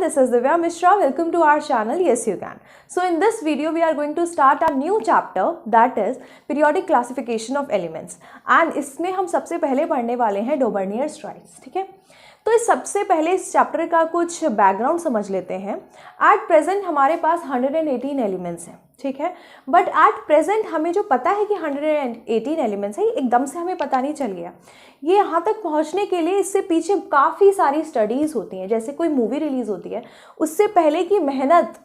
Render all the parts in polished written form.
this is Divya Mishra. Welcome to our channel Yes You Can. So in this video we are going to start a new chapter, that is periodic classification of elements, and इसमें हम सबसे पहले पढ़ने वाले हैं Dauvergne-Strides. ठीक है, तो इस सबसे पहले इस चैप्टर का कुछ बैकग्राउंड समझ लेते हैं. एट प्रेजेंट हमारे पास 118 एलिमेंट्स हैं. ठीक है, बट एट प्रेजेंट हमें जो पता है कि 118 एलिमेंट्स है, एकदम से हमें पता नहीं चल गया. ये यहाँ तक पहुँचने के लिए इससे पीछे काफ़ी सारी स्टडीज़ होती हैं. जैसे कोई मूवी रिलीज़ होती है, उससे पहले की मेहनत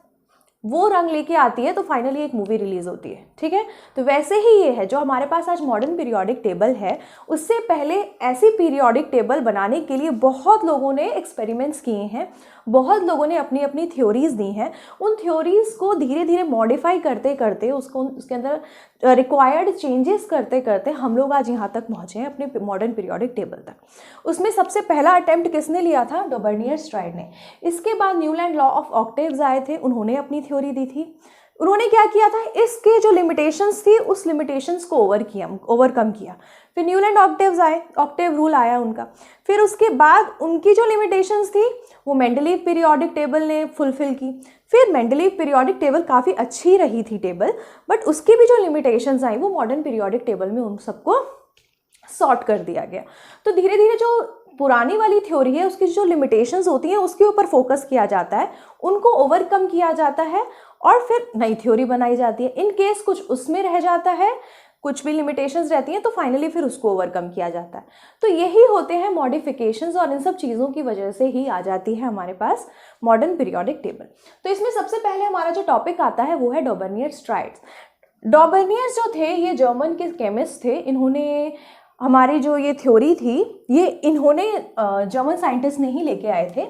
वो रंग लेके आती है तो फाइनली एक मूवी रिलीज़ होती है. ठीक है, तो वैसे ही ये है जो हमारे पास आज मॉडर्न पीरियोडिक टेबल है, उससे पहले ऐसी पीरियोडिक टेबल बनाने के लिए बहुत लोगों ने एक्सपेरिमेंट्स किए हैं, बहुत लोगों ने अपनी अपनी थ्योरीज़ दी हैं. उन थ्योरीज़ को धीरे धीरे मॉडिफाई करते करते उसके अंदर रिक्वायर्ड चेंजेस करते करते हम लोग आज यहाँ तक पहुँचे हैं अपने मॉडर्न पीरियोडिक टेबल तक. उसमें सबसे पहला अटेम्प्ट किसने लिया था? डॉबर्नियर-स्ट्राइड ने. इसके बाद न्यूलैंड लॉ ऑफ ऑक्टेव्स आए थे, उन्होंने अपनी थ्योरी दी थी. उन्होंने क्या किया था, इसके जो लिमिटेशंस थी उस लिमिटेशंस को ओवरकम किया. फिर न्यूलैंड ऑक्टेव्स आए, ऑक्टेव रूल आया उनका. फिर उसके बाद उनकी जो लिमिटेशंस थी वो मेंडलीव पीरियोडिक टेबल ने फुलफिल की. फिर मेंडलीव पीरियोडिक टेबल काफ़ी अच्छी रही थी टेबल, बट उसकी भी जो लिमिटेशंस आई वो मॉडर्न पीरियोडिक टेबल में उन सबको सॉर्ट कर दिया गया. तो धीरे धीरे जो पुरानी वाली थ्योरी है उसकी जो लिमिटेशंस होती हैं उसके ऊपर फोकस किया जाता है, उनको ओवरकम किया जाता है और फिर नई थ्योरी बनाई जाती है. इन केस कुछ उसमें रह जाता है, कुछ भी लिमिटेशंस रहती हैं, तो फाइनली फिर उसको ओवरकम किया जाता है. तो यही होते हैं मॉडिफिकेशंस और इन सब चीज़ों की वजह से ही आ जाती है हमारे पास मॉडर्न पीरियोडिक टेबल. तो इसमें सबसे पहले हमारा जो टॉपिक आता है वो है डॉबर्नियर-स्ट्राइड्स. डॉबर्नियर्स जो थे ये जर्मन के केमिस्ट थे. इन्होंने हमारी जो ये थ्योरी थी ये इन्होंने जर्मन साइंटिस्ट ने ही लेके आए थे.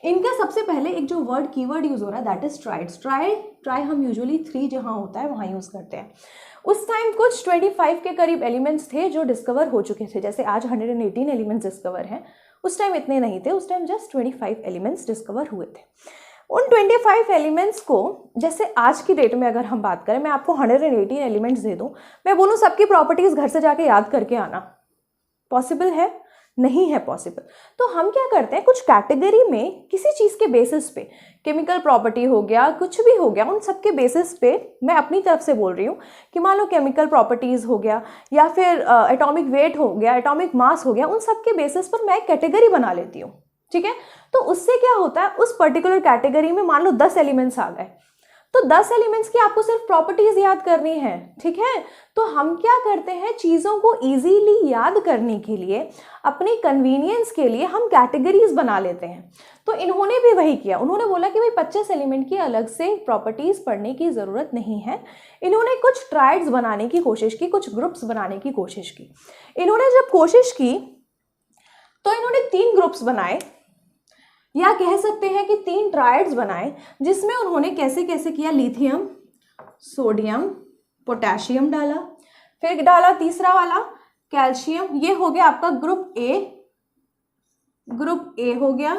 इनका सबसे पहले एक जो कीवर्ड यूज़ हो रहा है दैट इज ट्राइड्स. ट्राई हम यूजुअली 3 जहाँ होता है वहाँ यूज़ करते हैं. उस टाइम कुछ 25 के करीब एलिमेंट्स थे जो डिस्कवर हो चुके थे. जैसे आज 118 एलिमेंट्स डिस्कवर हैं, उस टाइम इतने नहीं थे. उस टाइम जस्ट 25 एलिमेंट्स डिस्कवर हुए थे. उन 25 एलिमेंट्स को जैसे आज की डेट में अगर हम बात करें, मैं आपको 118 एलिमेंट्स दे दूं, मैं बोलूं सबकी प्रॉपर्टीज़ घर से जाके याद करके आना, पॉसिबल है? नहीं है पॉसिबल. तो हम क्या करते हैं, कुछ कैटेगरी में किसी चीज़ के बेसिस पे, केमिकल प्रॉपर्टी हो गया, कुछ भी हो गया, उन सब के बेसिस पे मैं अपनी तरफ से बोल रही हूँ कि मान लो केमिकल प्रॉपर्टीज़ हो गया या फिर एटॉमिक वेट हो गया, एटॉमिक मास हो गया, उन सब के बेसिस पर मैं एक कैटेगरी बना लेती हूँ. ठीक है, तो उससे क्या होता है, उस पर्टिकुलर कैटेगरी में मान लो 10 एलिमेंट्स आ गए, तो 10 एलिमेंट्स की आपको सिर्फ प्रॉपर्टीज याद करनी है. ठीक है, तो हम क्या करते हैं, चीज़ों को इजीली याद करने के लिए, अपने कन्वीनियंस के लिए हम कैटेगरीज बना लेते हैं. तो इन्होंने भी वही किया. उन्होंने बोला कि भाई 25 एलिमेंट की अलग से प्रॉपर्टीज पढ़ने की ज़रूरत नहीं है. इन्होंने कुछ ट्राइड्स बनाने की कोशिश की, कुछ ग्रुप्स बनाने की कोशिश की. इन्होंने जब कोशिश की तो इन्होंने 3 ग्रुप्स बनाए, या कह सकते हैं कि 3 ट्राइड्स बनाए, जिसमें उन्होंने कैसे कैसे किया, लिथियम, सोडियम, पोटेशियम डाला. फिर डाला तीसरा वाला कैल्शियम. ये हो गया आपका ग्रुप ए हो गया,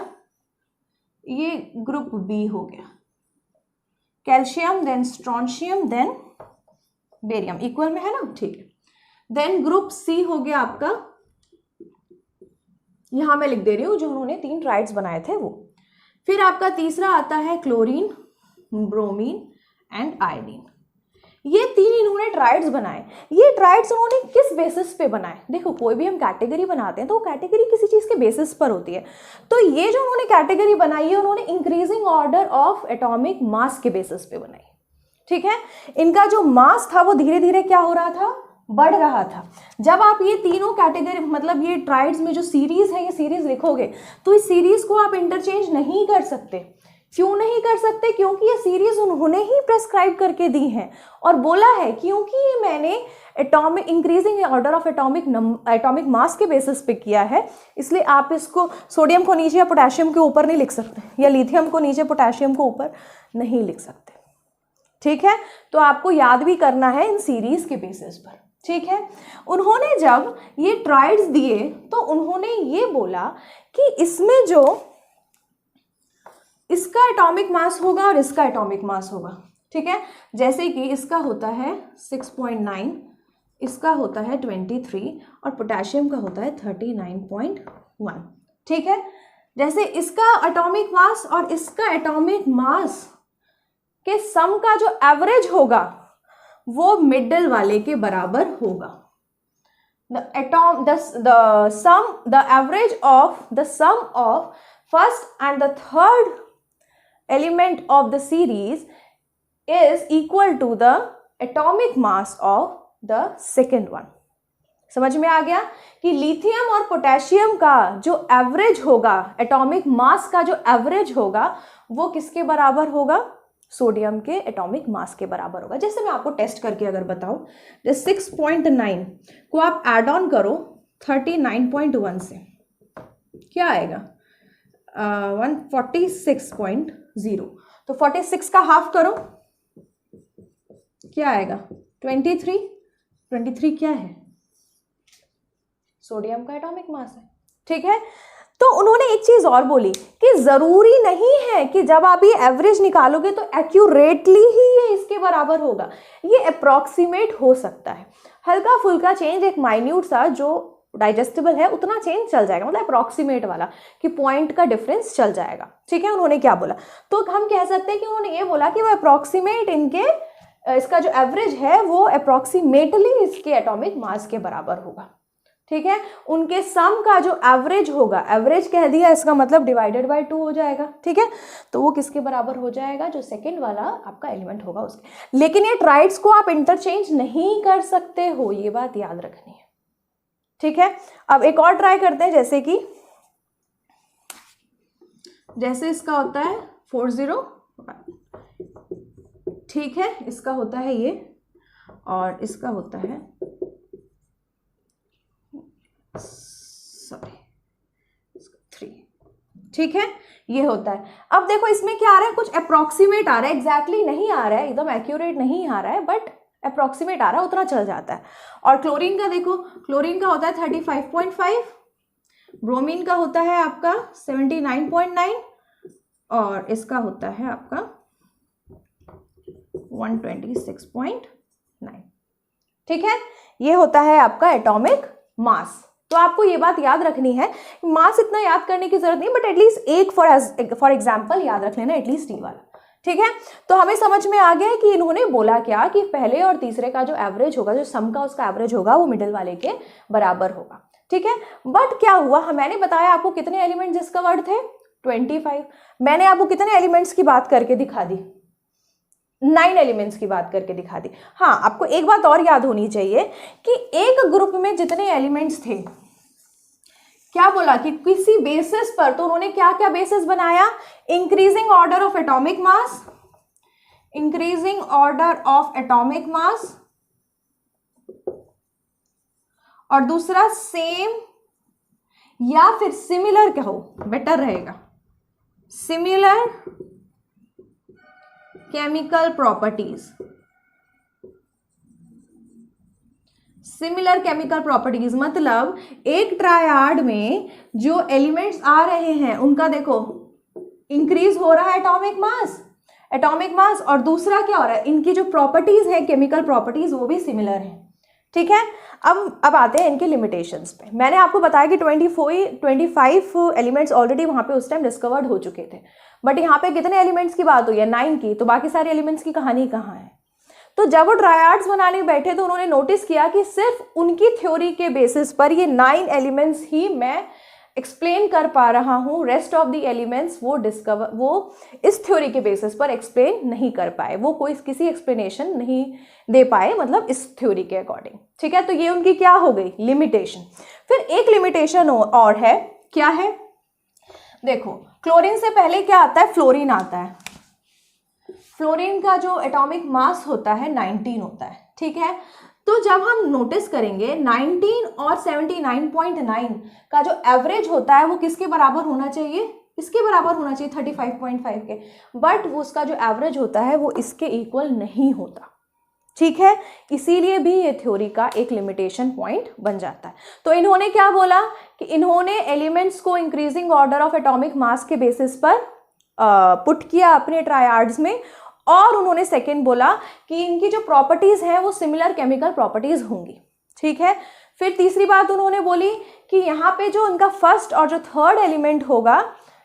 ये ग्रुप बी हो गया. Calcium, then strontium, then barium. Equal में है ना, ठीक है. देन ग्रुप सी हो गया आपका, यहां मैं लिख दे रही हूं जो उन्होंने 3 ट्राइड्स बनाए थे वो. फिर आपका तीसरा आता है क्लोरीन, ब्रोमीन एंड आयोडीन. ये 3 इन्होंने ट्राइड्स बनाए. ये ट्राइड्स उन्होंने किस बेसिस पे बनाए? देखो, कोई भी हम कैटेगरी बनाते हैं तो वो कैटेगरी किसी चीज़ के बेसिस पर होती है. तो ये जो उन्होंने कैटेगरी बनाई है, उन्होंने increasing order of atomic mass के बेसिस पे बनाई. ठीक है, इनका जो मास था वो धीरे धीरे क्या हो रहा था, बढ़ रहा था. जब आप ये तीनों कैटेगरी, मतलब ये ट्राइड्स में जो सीरीज है, ये सीरीज लिखोगे तो इस सीरीज को आप इंटरचेंज नहीं कर सकते. क्यों नहीं कर सकते? क्योंकि ये सीरीज उन्होंने ही प्रेस्क्राइब करके दी है और बोला है क्योंकि ये मैंने atomic increasing order of atomic mass के बेसिस पे किया है, इसलिए आप इसको सोडियम को नीचे या पोटेशियम के ऊपर नहीं लिख सकते, या लिथियम को नीचे पोटेशियम को ऊपर नहीं लिख सकते. ठीक है, तो आपको याद भी करना है इन सीरीज के बेसिस पर. ठीक है, उन्होंने जब ये ट्राइड्स दिए तो उन्होंने ये बोला कि इसमें जो इसका एटॉमिक मास होगा और इसका एटॉमिक मास होगा. ठीक है, जैसे कि इसका होता है 6.9, इसका होता है 23 और पोटेशियम का होता है 39.1. ठीक है, जैसे इसका एटॉमिक मास और इसका एटॉमिक मास के सम का जो एवरेज होगा वो मिडिल वाले के बराबर होगा। the sum of first and the third element of the series is equal to the atomic mass of the second one। समझ में आ गया कि लिथियम और पोटेशियम का जो एवरेज होगा, एटॉमिक मास का जो एवरेज होगा वो किसके बराबर होगा? सोडियम के एटॉमिक मास के बराबर होगा। जैसे मैं आपको टेस्ट करके अगर बताऊं, जैसे 6.9 को आप ऐड ऑन करो 39.1 से, क्या आएगा? 146.0। तो 46 का हाफ करो, क्या आएगा? 23। 23 क्या है? सोडियम का एटॉमिक मास है। ठीक है, तो उन्होंने एक चीज और बोली कि जरूरी नहीं है कि जब आप ये एवरेज निकालोगे तो एक्यूरेटली ही ये इसके बराबर होगा, ये अप्रॉक्सीमेट हो सकता है। हल्का फुल्का चेंज, एक माइन्यूट सा जो डाइजेस्टेबल है उतना चेंज चल जाएगा, मतलब अप्रॉक्सीमेट वाला कि पॉइंट का डिफरेंस चल जाएगा। ठीक है, उन्होंने क्या बोला? तो हम कह सकते हैं कि उन्होंने ये बोला कि वो अप्रॉक्सीमेट इनके इसका जो एवरेज है वो अप्रॉक्सीमेटली इसके एटॉमिक मास के बराबर होगा। ठीक है, उनके सम का जो एवरेज होगा, एवरेज कह दिया इसका मतलब डिवाइडेड बाय 2 हो जाएगा। ठीक है, तो वो किसके बराबर हो जाएगा? जो सेकंड वाला आपका एलिमेंट होगा उसके। लेकिन ये ट्राइड्स को आप इंटरचेंज नहीं कर सकते हो, ये बात याद रखनी है। ठीक है, अब एक और ट्राई करते हैं, जैसे इसका होता है 401। ठीक है, इसका होता है ये और इसका होता है 3। ठीक है, ये होता है। अब देखो इसमें क्या आ रहा है? कुछ अप्रॉक्सीमेट आ रहा है, एग्जैक्टली नहीं आ रहा है, एकदम एक्यूरेट नहीं आ रहा है, बट अप्रॉक्सीमेट आ रहा है, उतना चल जाता है। और क्लोरीन का देखो, क्लोरीन का होता है 35.5, ब्रोमीन का होता है आपका 79.9 और इसका होता है आपका 126.9। ठीक है, ये होता है आपका एटॉमिक मास। तो आपको ये बात याद रखनी है, मास इतना याद करने की जरूरत नहीं, बट एटलीस्ट एक फॉर एग्जांपल याद रख लेना, एटलीस्ट टी वाला। ठीक है, तो हमें समझ में आ गया कि इन्होंने बोला क्या कि पहले और तीसरे का जो एवरेज होगा, जो सम का उसका एवरेज होगा वो मिडिल वाले के बराबर होगा। ठीक है, बट क्या हुआ? मैंने बताया आपको कितने एलिमेंट डिस्कवर्ड थे? 25। मैंने आपको कितने एलिमेंट्स की बात करके दिखा दी? 9 एलिमेंट्स की बात करके दिखा दी। हाँ, आपको एक बात और याद होनी चाहिए कि एक ग्रुप में जितने एलिमेंट्स थे, क्या बोला कि किसी बेसिस पर, तो उन्होंने क्या क्या बेसिस बनाया? Increasing order of atomic mass, increasing order of atomic mass, और दूसरा सेम या फिर सिमिलर कहो, बेटर रहेगा, similar chemical properties. Similar chemical properties मतलब एक ट्रायड में जो एलिमेंट्स आ रहे हैं उनका देखो इंक्रीज हो रहा है एटॉमिक मास, और दूसरा क्या हो रहा है? इनकी जो प्रॉपर्टीज है, केमिकल प्रॉपर्टीज, वो भी सिमिलर है। ठीक है, अब आते हैं इनके लिमिटेशंस पे। मैंने आपको बताया कि 25 एलिमेंट्स ऑलरेडी वहां पे उस टाइम डिस्कवर्ड हो चुके थे, बट यहाँ पे कितने एलिमेंट्स की बात हुई है? 9 की। तो बाकी सारे एलिमेंट्स की कहानी कहाँ है? तो जब वो ट्रायड्स बनाने बैठे तो उन्होंने नोटिस किया कि सिर्फ उनकी थ्योरी के बेसिस पर ये 9 एलिमेंट्स ही मैं एक्सप्लेन कर पा रहा हूँ, रेस्ट ऑफ द एलिमेंट्स वो इस थ्योरी के बेसिस पर एक्सप्लेन नहीं कर पाए, वो कोई किसी एक्सप्लेनेशन नहीं दे पाए, मतलब इस थ्योरी के अकॉर्डिंग। ठीक है, तो ये उनकी क्या हो गई? लिमिटेशन। फिर एक लिमिटेशन और है, क्या है? देखो, क्लोरीन से पहले क्या आता है? फ्लोरीन आता है। फ्लोरीन का जो एटॉमिक मास होता है 19 होता है। ठीक है, तो जब हम नोटिस करेंगे 19 और 79.9 का जो एवरेज होता है वो किसके बराबर होना चाहिए? इसके बराबर होना चाहिए 35.5 के, बट वो उसका जो एवरेज होता है वो इसके इक्वल नहीं होता। ठीक है, इसीलिए भी ये थ्योरी का एक लिमिटेशन पॉइंट बन जाता है। तो इन्होंने क्या बोला कि इन्होंने एलिमेंट्स को increasing order of atomic mass के बेसिस पर पुट किया अपने ट्रायड्स में, और उन्होंने सेकेंड बोला कि इनकी जो प्रॉपर्टीज हैं वो सिमिलर केमिकल प्रॉपर्टीज होंगी। ठीक है, फिर तीसरी बात उन्होंने बोली कि यहाँ पे जो इनका फर्स्ट और जो थर्ड एलिमेंट होगा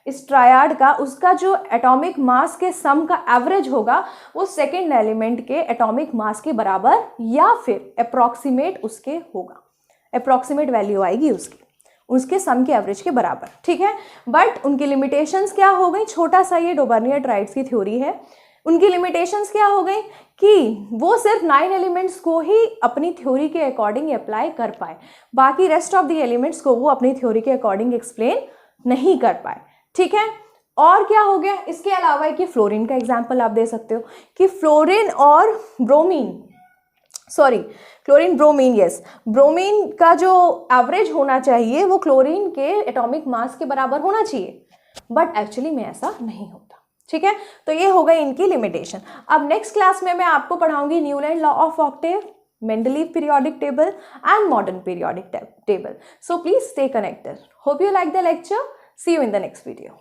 इस ट्रायड का, उसका जो एटॉमिक मास के सम का एवरेज होगा वो सेकेंड एलिमेंट के एटॉमिक मास के बराबर या फिर अप्रॉक्सीमेट उसके होगा, अप्रॉक्सीमेट वैल्यू आएगी उसके सम के एवरेज के बराबर, ठीक है। बट उनकी लिमिटेशंस क्या हो गई, छोटा सा ये डोबर्नियर ट्राइड्स की थ्योरी है, उनकी लिमिटेशंस क्या हो गई कि वो सिर्फ 9 एलिमेंट्स को ही अपनी थ्योरी के अकॉर्डिंग अप्लाई कर पाए, बाकी रेस्ट ऑफ द एलिमेंट्स को वो अपनी थ्योरी के अकॉर्डिंग एक्सप्लेन नहीं कर पाए, ठीक है। और क्या हो गया इसके अलावा कि फ्लोरीन का एग्जाम्पल आप दे सकते हो कि फ्लोरीन और bromine, chlorine bromine, yes, bromine का जो एवरेज होना चाहिए वो क्लोरीन के एटॉमिक मास के बराबर होना चाहिए, बट एक्चुअली में ऐसा नहीं होता, ठीक है। तो ये हो गई इनकी लिमिटेशन। अब नेक्स्ट क्लास में मैं आपको पढ़ाऊंगी Newland law of octave, Mendeleev periodic table and modern periodic table. So please stay connected. Hope you like the lecture. See you in the next video.